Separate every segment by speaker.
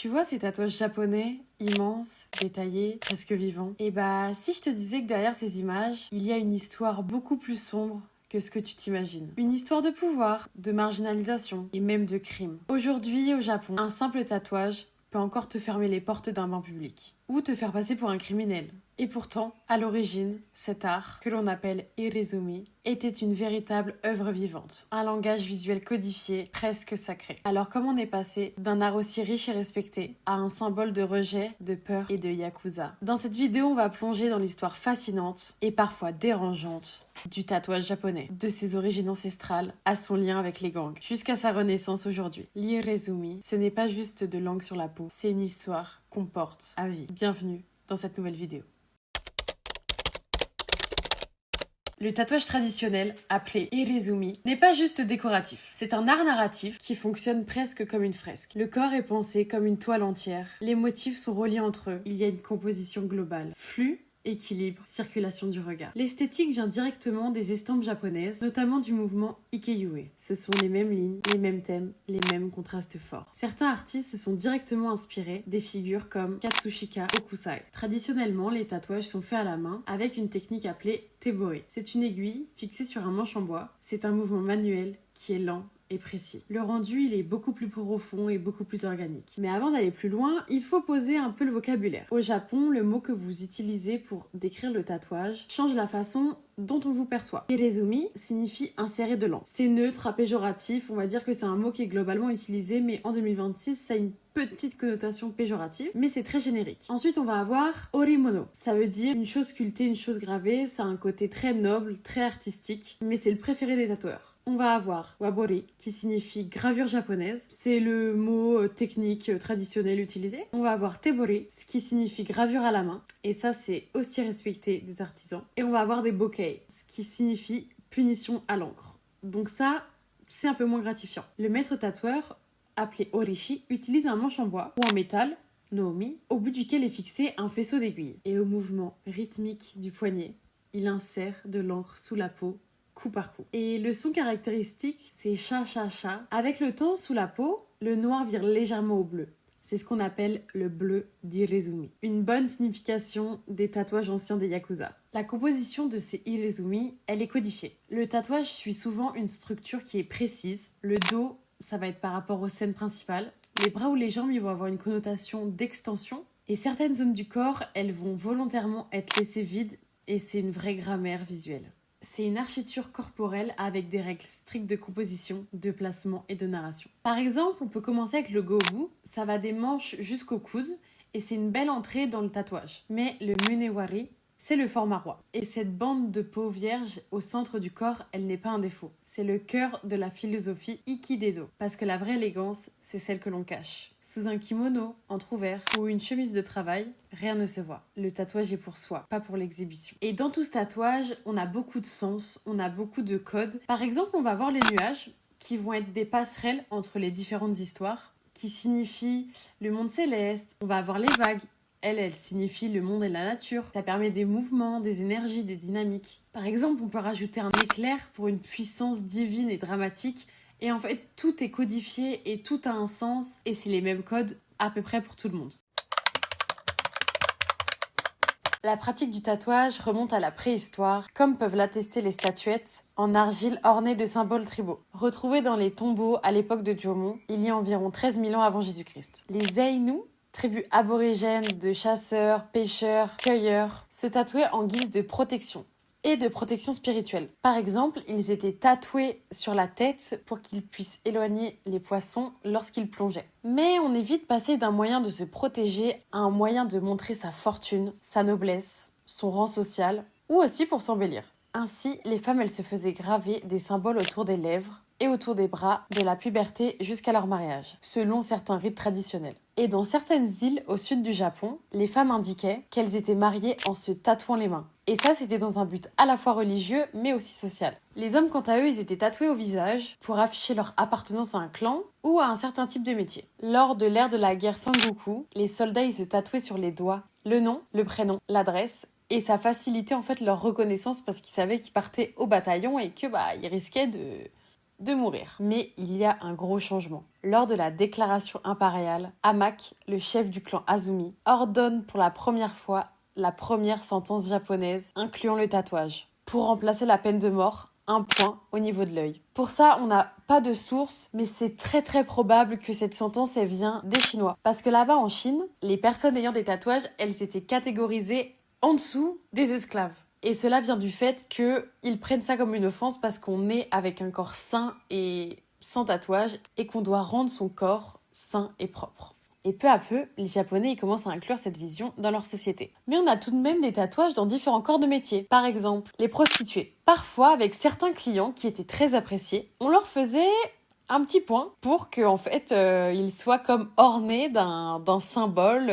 Speaker 1: Tu vois ces tatouages japonais, immenses, détaillés, presque vivants? Et bah, si je te disais que derrière ces images, il y a une histoire beaucoup plus sombre que ce que tu t'imagines. Une histoire de pouvoir, de marginalisation et même de crime. Aujourd'hui, au Japon, un simple tatouage peut encore te fermer les portes d'un bain public ou te faire passer pour un criminel. Et pourtant, à l'origine, cet art, que l'on appelle irezumi, était une véritable œuvre vivante, un langage visuel codifié, presque sacré. Alors comment on est passé d'un art aussi riche et respecté à un symbole de rejet, de peur et de yakuza? Dans cette vidéo, on va plonger dans l'histoire fascinante et parfois dérangeante du tatouage japonais, de ses origines ancestrales à son lien avec les gangs, jusqu'à sa renaissance aujourd'hui. L'irezumi, ce n'est pas juste de l'encre sur la peau, c'est une histoire qu'on porte à vie. Bienvenue dans cette nouvelle vidéo. Le tatouage traditionnel, appelé irezumi, n'est pas juste décoratif. C'est un art narratif qui fonctionne presque comme une fresque. Le corps est pensé comme une toile entière. Les motifs sont reliés entre eux. Il y a une composition globale. Flux, équilibre, circulation du regard. L'esthétique vient directement des estampes japonaises, notamment du mouvement Ike-Yue. Ce sont les mêmes lignes, les mêmes thèmes, les mêmes contrastes forts. Certains artistes se sont directement inspirés des figures comme Katsushika Okusai. Traditionnellement, les tatouages sont faits à la main avec une technique appelée tebori. C'est une aiguille fixée sur un manche en bois. C'est un mouvement manuel qui est lent et précis. Le rendu, il est beaucoup plus profond et beaucoup plus organique. Mais avant d'aller plus loin, il faut poser un peu le vocabulaire. Au Japon, le mot que vous utilisez pour décrire le tatouage change la façon dont on vous perçoit. Irezumi signifie insérer de l'encre. C'est neutre, péjoratif, on va dire que c'est un mot qui est globalement utilisé, mais en 2026, ça a une petite connotation péjorative, mais c'est très générique. Ensuite, on va avoir orimono. Ça veut dire une chose sculptée, une chose gravée, ça a un côté très noble, très artistique, mais c'est le préféré des tatoueurs. On va avoir wabori, qui signifie gravure japonaise. C'est le mot technique traditionnel utilisé. On va avoir tebori, ce qui signifie gravure à la main. Et ça, c'est aussi respecté des artisans. Et on va avoir des bokei, ce qui signifie punition à l'encre. Donc ça, c'est un peu moins gratifiant. Le maître tatoueur, appelé orishi, utilise un manche en bois ou en métal, noomi, au bout duquel est fixé un faisceau d'aiguilles. Et au mouvement rythmique du poignet, il insère de l'encre sous la peau coup par coup. Et le son caractéristique, c'est cha-cha-cha. Avec le temps, sous la peau, le noir vire légèrement au bleu. C'est ce qu'on appelle le bleu d'irezumi. Une bonne signification des tatouages anciens des yakuza. La composition de ces irezumi, elle est codifiée. Le tatouage suit souvent une structure qui est précise. Le dos, ça va être par rapport aux scènes principales. Les bras ou les jambes, ils vont avoir une connotation d'extension. Et certaines zones du corps, elles vont volontairement être laissées vides. Et c'est une vraie grammaire visuelle. C'est une architecture corporelle avec des règles strictes de composition, de placement et de narration. Par exemple, on peut commencer avec le gobu, ça va des manches jusqu'au coude et c'est une belle entrée dans le tatouage. Mais le munewari, c'est le format roi. Et cette bande de peau vierge au centre du corps, elle n'est pas un défaut. C'est le cœur de la philosophie Ikidedo. Parce que la vraie élégance, c'est celle que l'on cache. Sous un kimono, entrouvert, ou une chemise de travail, rien ne se voit. Le tatouage est pour soi, pas pour l'exhibition. Et dans tout ce tatouage, on a beaucoup de sens, on a beaucoup de codes. Par exemple, on va voir les nuages, qui vont être des passerelles entre les différentes histoires, qui signifient le monde céleste. On va avoir les vagues. Elle signifie le monde et la nature. Ça permet des mouvements, des énergies, des dynamiques. Par exemple, on peut rajouter un éclair pour une puissance divine et dramatique. Et en fait, tout est codifié et tout a un sens. Et c'est les mêmes codes à peu près pour tout le monde. La pratique du tatouage remonte à la préhistoire, comme peuvent l'attester les statuettes en argile ornées de symboles tribaux. Retrouvées dans les tombeaux à l'époque de Jomon, il y a environ 13 000 ans avant Jésus-Christ. Les Ainu, tribu aborigène de chasseurs, pêcheurs, cueilleurs, se tatouaient en guise de protection et de protection spirituelle. Par exemple, ils étaient tatoués sur la tête pour qu'ils puissent éloigner les poissons lorsqu'ils plongeaient. Mais on est vite passé d'un moyen de se protéger à un moyen de montrer sa fortune, sa noblesse, son rang social, ou aussi pour s'embellir. Ainsi, les femmes, elles se faisaient graver des symboles autour des lèvres et autour des bras de la puberté jusqu'à leur mariage, selon certains rites traditionnels. Et dans certaines îles au sud du Japon, les femmes indiquaient qu'elles étaient mariées en se tatouant les mains. Et ça, c'était dans un but à la fois religieux, mais aussi social. Les hommes, quant à eux, ils étaient tatoués au visage pour afficher leur appartenance à un clan ou à un certain type de métier. Lors de l'ère de la guerre Sengoku, les soldats, ils se tatouaient sur les doigts le nom, le prénom, l'adresse. Et ça facilitait en fait leur reconnaissance parce qu'ils savaient qu'ils partaient au bataillon et que ils risquaient de mourir. Mais il y a un gros changement. Lors de la déclaration impériale, Hamak, le chef du clan Azumi, ordonne pour la première fois la première sentence japonaise incluant le tatouage. Pour remplacer la peine de mort, un point au niveau de l'œil. Pour ça, on n'a pas de source, mais c'est très très probable que cette sentence, elle vient des Chinois. Parce que là-bas en Chine, les personnes ayant des tatouages, elles étaient catégorisées en dessous des esclaves. Et cela vient du fait qu'ils prennent ça comme une offense parce qu'on est avec un corps sain et sans tatouage et qu'on doit rendre son corps sain et propre. Et peu à peu, les Japonais ils commencent à inclure cette vision dans leur société. Mais on a tout de même des tatouages dans différents corps de métier. Par exemple, les prostituées. Parfois, avec certains clients qui étaient très appréciés, on leur faisait un petit point pour qu'en fait, ils soient comme ornés d'un symbole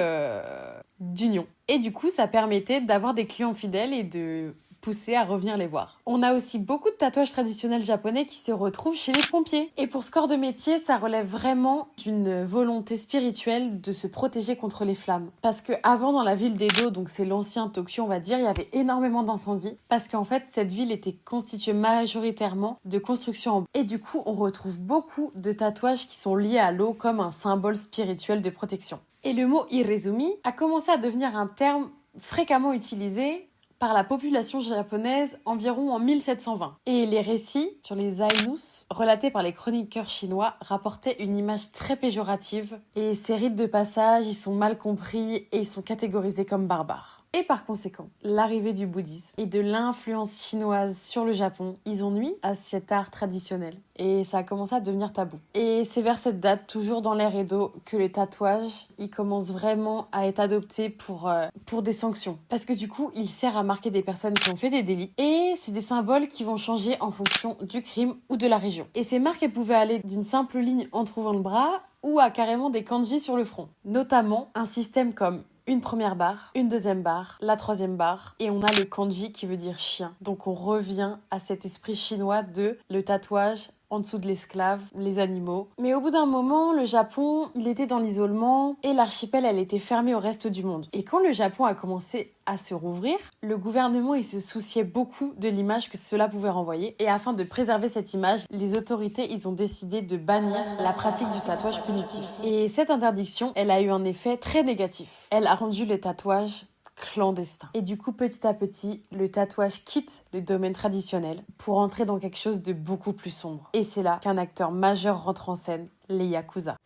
Speaker 1: d'union. Et du coup, ça permettait d'avoir des clients fidèles et de pousser à revenir les voir. On a aussi beaucoup de tatouages traditionnels japonais qui se retrouvent chez les pompiers. Et pour ce corps de métier, ça relève vraiment d'une volonté spirituelle de se protéger contre les flammes. Parce que avant, dans la ville d'Edo, donc c'est l'ancien Tokyo, on va dire, il y avait énormément d'incendies. Parce qu'en fait, cette ville était constituée majoritairement de constructions en bois. Et du coup, on retrouve beaucoup de tatouages qui sont liés à l'eau comme un symbole spirituel de protection. Et le mot irezumi a commencé à devenir un terme fréquemment utilisé par la population japonaise environ en 1720. Et les récits sur les Ainus, relatés par les chroniqueurs chinois, rapportaient une image très péjorative. Et ces rites de passage, ils sont mal compris et ils sont catégorisés comme barbares. Et par conséquent, l'arrivée du bouddhisme et de l'influence chinoise sur le Japon, ils ont nui à cet art traditionnel. Et ça a commencé à devenir tabou. Et c'est vers cette date, toujours dans l'ère Edo, que les tatouages, ils commencent vraiment à être adoptés pour des sanctions. Parce que du coup, il sert à marquer des personnes qui ont fait des délits. Et c'est des symboles qui vont changer en fonction du crime ou de la région. Et ces marques, elles pouvaient aller d'une simple ligne entrouvant le bras ou à carrément des kanji sur le front. Notamment, un système comme une première barre, une deuxième barre, la troisième barre, et on a le kanji qui veut dire chien. Donc on revient à cet esprit chinois de le tatouage en dessous de l'esclave, les animaux. Mais au bout d'un moment, le Japon, il était dans l'isolement et l'archipel, elle était fermée au reste du monde. Et quand le Japon a commencé à se rouvrir, le gouvernement, il se souciait beaucoup de l'image que cela pouvait renvoyer. Et afin de préserver cette image, les autorités, ils ont décidé de bannir la pratique du tatouage punitif. Et cette interdiction, elle a eu un effet très négatif. Elle a rendu le tatouage clandestin. Et du coup, petit à petit, le tatouage quitte le domaine traditionnel pour entrer dans quelque chose de beaucoup plus sombre. Et c'est là qu'un acteur majeur rentre en scène, les Yakuza.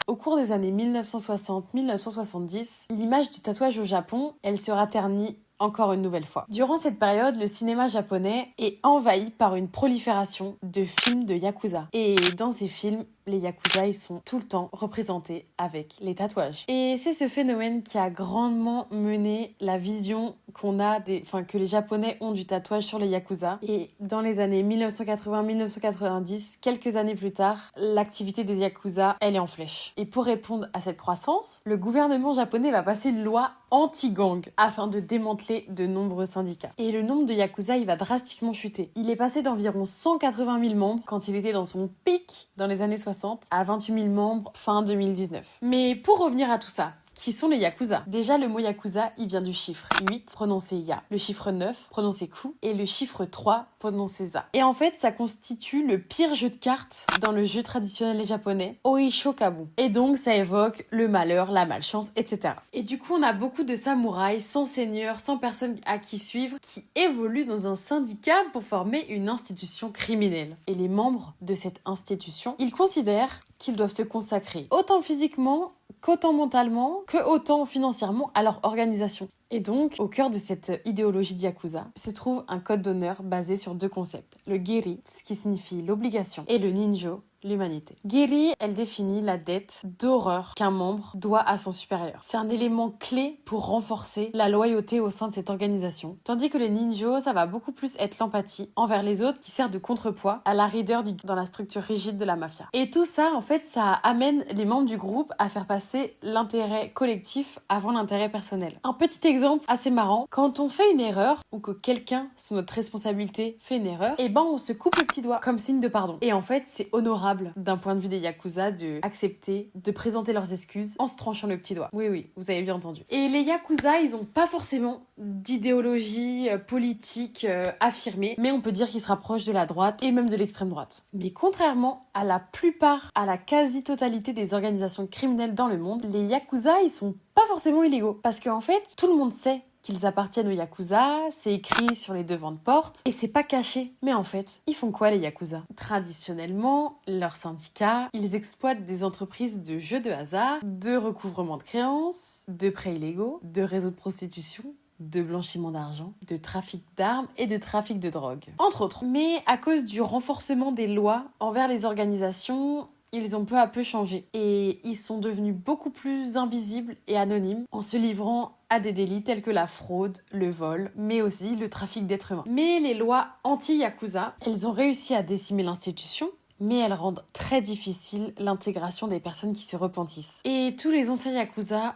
Speaker 1: Au cours des années 1960-1970, l'image du tatouage au Japon, elle sera ternie encore une nouvelle fois. Durant cette période, le cinéma japonais est envahi par une prolifération de films de Yakuza. Et dans ces films, les Yakuza, ils sont tout le temps représentés avec les tatouages. Et c'est ce phénomène qui a grandement mené la vision que les Japonais ont du tatouage sur les Yakuza. Et dans les années 1980-1990, quelques années plus tard, l'activité des Yakuza, elle est en flèche. Et pour répondre à cette croissance, le gouvernement japonais va passer une loi anti-gang afin de démanteler de nombreux syndicats. Et le nombre de Yakuza, il va drastiquement chuter. Il est passé d'environ 180 000 membres quand il était dans son pic dans les années 60 à 28 000 membres fin 2019. Mais pour revenir à tout ça, qui sont les Yakuza? Déjà, le mot Yakuza, il vient du chiffre 8, prononcé Ya, le chiffre 9, prononcé Ku, et le chiffre 3, prononcé Za. Et en fait, ça constitue le pire jeu de cartes dans le jeu traditionnel japonais, Oishokabu. Et donc, ça évoque le malheur, la malchance, etc. Et du coup, on a beaucoup de samouraïs sans seigneur, sans personne à qui suivre, qui évoluent dans un syndicat pour former une institution criminelle. Et les membres de cette institution, ils considèrent qu'ils doivent se consacrer autant physiquement qu'autant mentalement, que autant financièrement à leur organisation. Et donc, au cœur de cette idéologie de Yakuza, se trouve un code d'honneur basé sur deux concepts. Le Geri, ce qui signifie l'obligation, et le Ninjo, l'humanité. Geri, elle définit la dette d'horreur qu'un membre doit à son supérieur. C'est un élément clé pour renforcer la loyauté au sein de cette organisation. Tandis que le Ninjo, ça va beaucoup plus être l'empathie envers les autres qui sert de contrepoids à la rigueur dans la structure rigide de la mafia. Et tout ça, en fait, ça amène les membres du groupe à faire passer l'intérêt collectif avant l'intérêt personnel. Un petit exemple assez marrant, quand on fait une erreur ou que quelqu'un sous notre responsabilité fait une erreur, et ben on se coupe le petit doigt comme signe de pardon. Et en fait, c'est honorable honorable d'un point de vue des yakuza de accepter, de présenter leurs excuses en se tranchant le petit doigt. Oui, vous avez bien entendu. Et les yakuza, ils ont pas forcément d'idéologie politique affirmée, mais on peut dire qu'ils se rapprochent de la droite et même de l'extrême droite. Mais contrairement à la plupart, à la quasi-totalité des organisations criminelles dans le monde, les yakuza, ils sont pas forcément illégaux. Parce qu'en fait, tout le monde sait qu'ils appartiennent aux yakuza, c'est écrit sur les devants de porte, et c'est pas caché. Mais en fait, ils font quoi les yakuza? Traditionnellement, leurs syndicats, ils exploitent des entreprises de jeux de hasard, de recouvrement de créances, de prêts illégaux, de réseaux de prostitution, de blanchiment d'argent, de trafic d'armes et de trafic de drogue, entre autres. Mais à cause du renforcement des lois envers les organisations, ils ont peu à peu changé et ils sont devenus beaucoup plus invisibles et anonymes en se livrant à des délits tels que la fraude, le vol, mais aussi le trafic d'êtres humains. Mais les lois anti-yakuza, elles ont réussi à décimer l'institution, mais elles rendent très difficile l'intégration des personnes qui se repentissent. Et tous les anciens yakuza,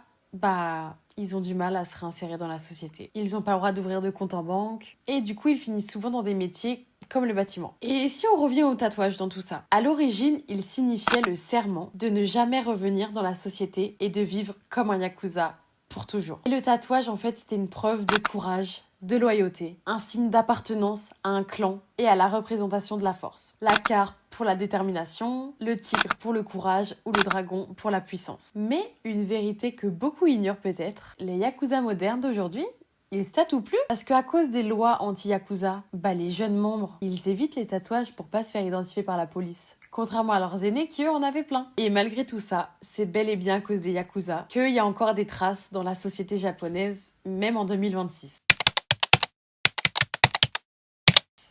Speaker 1: ils ont du mal à se réinsérer dans la société. Ils n'ont pas le droit d'ouvrir de compte en banque et du coup ils finissent souvent dans des métiers comme le bâtiment. Et si on revient au tatouage dans tout ça, à l'origine, il signifiait le serment de ne jamais revenir dans la société et de vivre comme un yakuza pour toujours. Et le tatouage, en fait, c'était une preuve de courage, de loyauté, un signe d'appartenance à un clan et à la représentation de la force. La carpe pour la détermination, le tigre pour le courage ou le dragon pour la puissance. Mais une vérité que beaucoup ignorent peut-être, les yakuza modernes d'aujourd'hui, ils se tatouent plus parce qu'à cause des lois anti-yakuza, les jeunes membres, ils évitent les tatouages pour pas se faire identifier par la police. Contrairement à leurs aînés qui eux en avaient plein. Et malgré tout ça, c'est bel et bien à cause des yakuza qu'il y a encore des traces dans la société japonaise, même en 2026.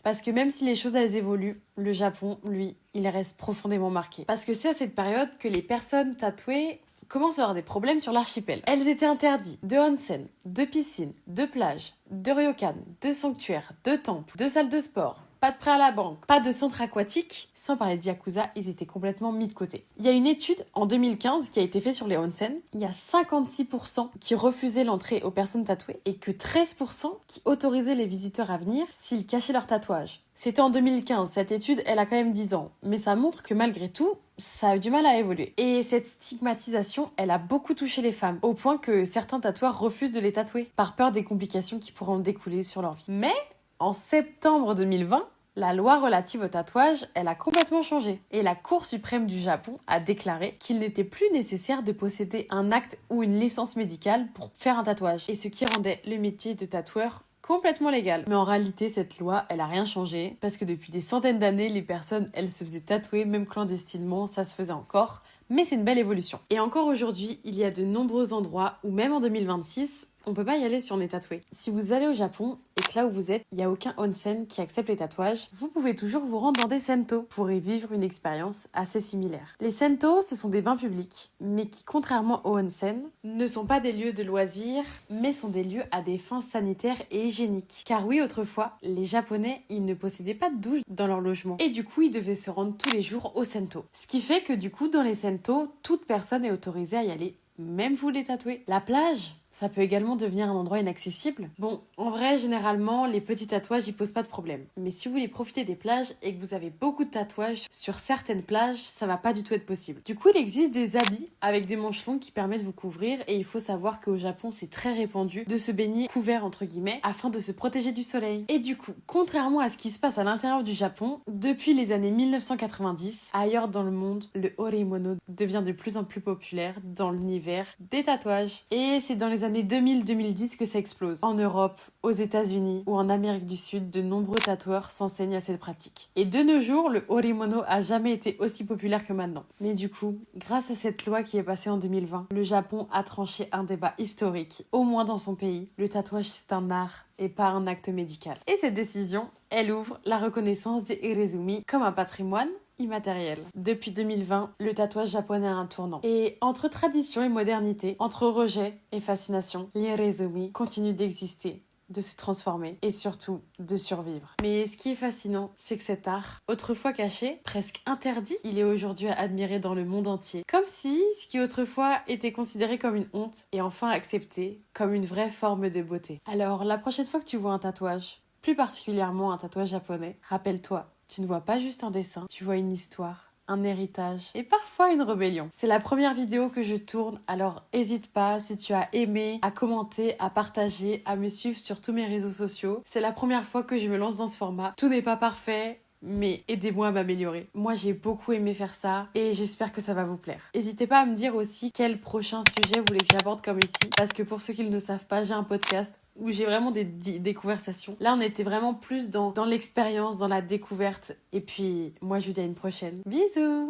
Speaker 1: Parce que même si les choses elles évoluent, le Japon, lui, il reste profondément marqué. Parce que c'est à cette période que les personnes tatouées commencent à avoir des problèmes sur l'archipel. Elles étaient interdites de onsen, de piscine, de plage, de ryokan, de sanctuaires, de temples, de salles de sport. Pas de prêt à la banque, pas de centre aquatique. Sans parler de yakuza, ils étaient complètement mis de côté. Il y a une étude en 2015 qui a été faite sur les onsen. Il y a 56% qui refusaient l'entrée aux personnes tatouées et que 13% qui autorisaient les visiteurs à venir s'ils cachaient leur tatouage. C'était en 2015, cette étude, elle a quand même 10 ans. Mais ça montre que malgré tout, ça a eu du mal à évoluer. Et cette stigmatisation, elle a beaucoup touché les femmes, au point que certains tatoueurs refusent de les tatouer, par peur des complications qui pourraient en découler sur leur vie. Mais en septembre 2020, la loi relative au tatouage, elle a complètement changé. Et la Cour suprême du Japon a déclaré qu'il n'était plus nécessaire de posséder un acte ou une licence médicale pour faire un tatouage. Et ce qui rendait le métier de tatoueur complètement légal. Mais en réalité, cette loi, elle a rien changé. Parce que depuis des centaines d'années, les personnes, elles se faisaient tatouer, même clandestinement, ça se faisait encore. Mais c'est une belle évolution. Et encore aujourd'hui, il y a de nombreux endroits où même en 2026, on peut pas y aller si on est tatoué. Si vous allez au Japon et que là où vous êtes, il n'y a aucun onsen qui accepte les tatouages, vous pouvez toujours vous rendre dans des sento pour y vivre une expérience assez similaire. Les sento, ce sont des bains publics, mais qui, contrairement aux onsen, ne sont pas des lieux de loisirs, mais sont des lieux à des fins sanitaires et hygiéniques. Car oui, autrefois, les Japonais, ils ne possédaient pas de douche dans leur logement. Et du coup, ils devaient se rendre tous les jours au sento. Ce qui fait que du coup, dans les sento, toute personne est autorisée à y aller, même vous les tatoués. La plage, ça peut également devenir un endroit inaccessible. Bon, en vrai, généralement, les petits tatouages, ils posent pas de problème. Mais si vous voulez profiter des plages et que vous avez beaucoup de tatouages sur certaines plages, ça va pas du tout être possible. Du coup, il existe des habits avec des manches longues qui permettent de vous couvrir et il faut savoir qu'au Japon, c'est très répandu de se baigner couvert, entre guillemets, afin de se protéger du soleil. Et du coup, contrairement à ce qui se passe à l'intérieur du Japon, depuis les années 1990, ailleurs dans le monde, le oreimono devient de plus en plus populaire dans l'univers des tatouages. Et c'est dans les années 2000-2010 que ça explose. En Europe, aux États-Unis ou en Amérique du Sud, de nombreux tatoueurs s'enseignent à cette pratique. Et de nos jours, le oreimono a jamais été aussi populaire que maintenant. Mais du coup, grâce à cette loi qui est passée en 2020, le Japon a tranché un débat historique, au moins dans son pays. Le tatouage, c'est un art et pas un acte médical. Et cette décision, elle ouvre la reconnaissance des irezumi comme un patrimoine immatériel. Depuis 2020, le tatouage japonais a un tournant. Et entre tradition et modernité, entre rejet et fascination, l'irezumi continue d'exister, de se transformer et surtout de survivre. Mais ce qui est fascinant, c'est que cet art, autrefois caché, presque interdit, il est aujourd'hui admiré dans le monde entier. Comme si ce qui autrefois était considéré comme une honte est enfin accepté comme une vraie forme de beauté. Alors, la prochaine fois que tu vois un tatouage, plus particulièrement un tatouage japonais, rappelle-toi, tu ne vois pas juste un dessin, tu vois une histoire, un héritage et parfois une rébellion. C'est la première vidéo que je tourne, alors n'hésite pas si tu as aimé, à commenter, à partager, à me suivre sur tous mes réseaux sociaux. C'est la première fois que je me lance dans ce format. Tout n'est pas parfait, mais aidez-moi à m'améliorer. Moi, j'ai beaucoup aimé faire ça et j'espère que ça va vous plaire. N'hésitez pas à me dire aussi quel prochain sujet vous voulez que j'aborde comme ici, parce que pour ceux qui ne le savent pas, j'ai un podcast où j'ai vraiment des conversations. Là, on était vraiment plus dans l'expérience, dans la découverte. Et puis, moi, je vous dis à une prochaine. Bisous!